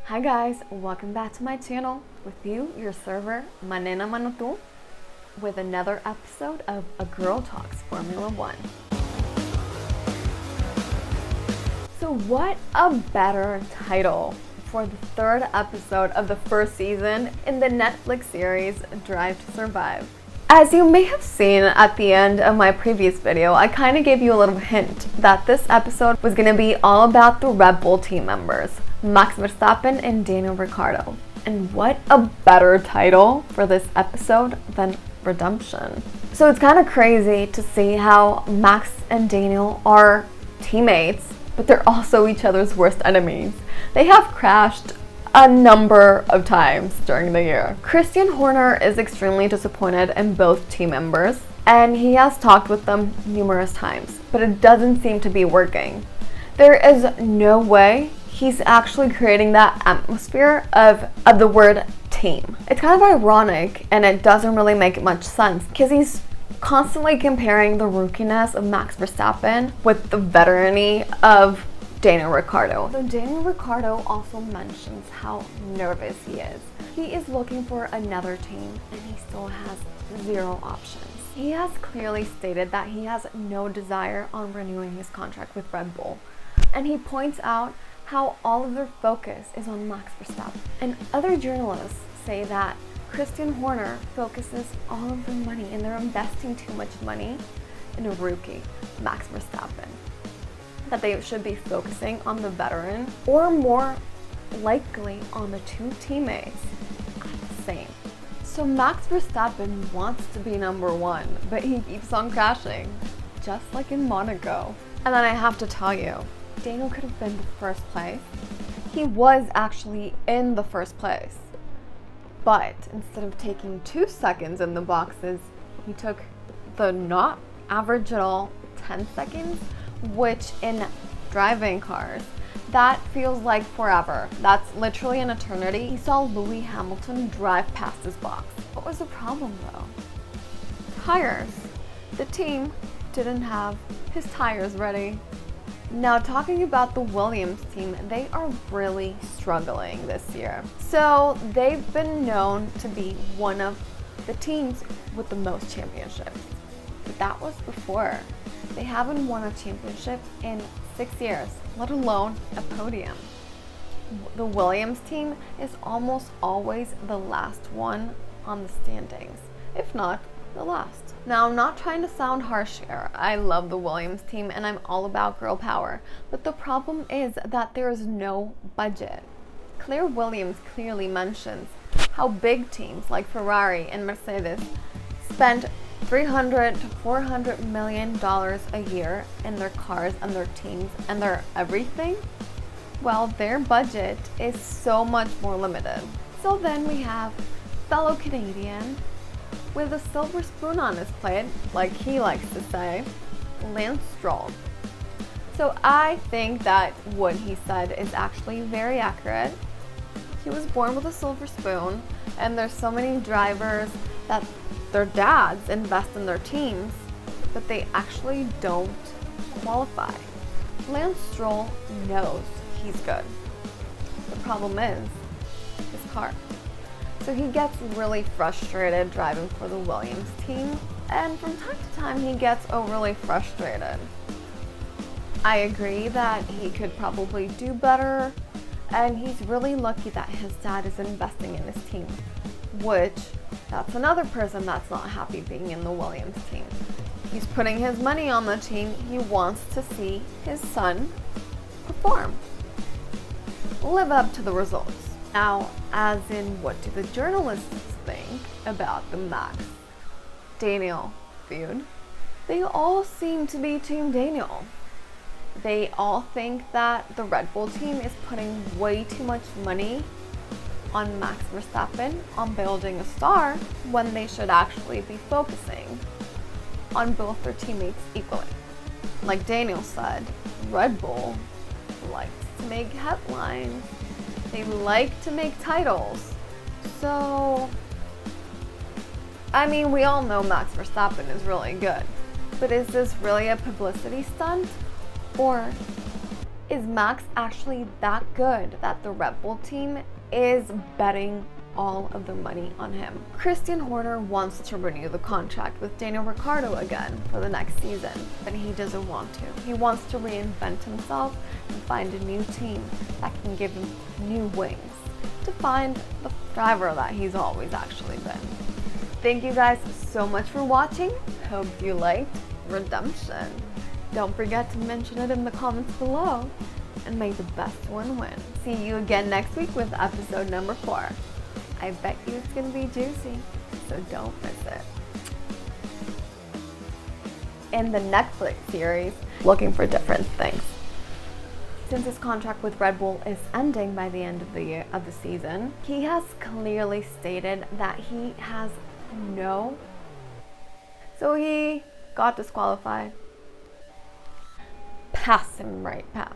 Hi guys, welcome back to my channel with you, your server, Manena Manutu, with another episode of A Girl Talks Formula One. So what a better title for the third episode of the first season in the Netflix series Drive to Survive. As you may have seen at the end of my previous video, I kind of gave you a little hint that this episode was going to be all about the Red Bull team members, Max Verstappen and Daniel Ricciardo. And what a better title for this episode than Redemption. So it's kind of crazy to see how Max and Daniel are teammates, but they're also each other's worst enemies. They have crashed a number of times during the year. Christian Horner is extremely disappointed in both team members, and he has talked with them numerous times, but it doesn't seem to be working. There is no way he's actually creating that atmosphere of the word team. It's kind of ironic, and it doesn't really make much sense because he's constantly comparing the rookiness of Max Verstappen with the veterancy of Daniel Ricciardo. So Daniel Ricciardo also mentions how nervous he is. He is looking for another team and he still has zero options. He has clearly stated that he has no desire on renewing his contract with Red Bull. And he points out how all of their focus is on Max Verstappen. And other journalists say that Christian Horner focuses all of their money and they're investing too much money in a rookie, Max Verstappen. That they should be focusing on the veteran or more likely on the two teammates at the same. So Max Verstappen wants to be number one, but he keeps on crashing, just like in Monaco. And then I have to tell you, Daniel could have been the first place. He was actually in the first place. But instead of taking 2 seconds in the boxes, he took the not average at all 10 seconds, which in driving cars, that feels like forever. That's literally an eternity. He saw Lewis Hamilton drive past his box. What was the problem though? Tires. The team didn't have his tires ready. Now talking about the Williams team, they are really struggling this year. So they've been known to be one of the teams with the most championships. But that was before. They haven't won a championship in 6 years, let alone a podium. The Williams team is almost always the last one on the standings, if not the last. Now, I'm not trying to sound harsh here. I love the Williams team and I'm all about girl power, but the problem is that there is no budget. Claire Williams clearly mentions how big teams like Ferrari and Mercedes spend $300 to $400 million a year in their cars and their teams and their everything. Well, their budget is so much more limited. So then we have fellow Canadian with a silver spoon on his plate, like he likes to say, Lance Stroll. So I think that what he said is actually very accurate. He was born with a silver spoon, and there's so many drivers that their dads invest in their teams, but they actually don't qualify. Lance Stroll knows he's good. The problem is his car. So he gets really frustrated driving for the Williams team, and from time to time he gets overly frustrated. I agree that he could probably do better, and he's really lucky that his dad is investing in his team, which that's another person that's not happy being in the Williams team. He's putting his money on the team. He wants to see his son perform, live up to the results. Now, as in, what do the journalists think about the Max Daniel feud? They all seem to be Team Daniel. They all think that the Red Bull team is putting way too much money on Max Verstappen on building a star when they should actually be focusing on both their teammates equally. Like Daniel said, Red Bull likes to make headlines. They like to make titles. So, I mean, we all know Max Verstappen is really good. But is this really a publicity stunt? Or Is Max actually that good that the Red Bull team is betting all of their money on him? Christian Horner wants to renew the contract with Daniel Ricciardo again for the next season, but he doesn't want to. He wants to reinvent himself and find a new team that can give him new wings to find the driver that he's always actually been. Thank you guys so much for watching. Hope you liked Redemption. Don't forget to mention it in the comments below, and may the best one win. See you again next week with episode number 4. I bet you it's gonna be juicy, so don't miss it. In the Netflix series, Looking for Different Things. Since his contract with Red Bull is ending by the end of the season, he has clearly stated that he has so he got disqualified. Pass him right, Pat.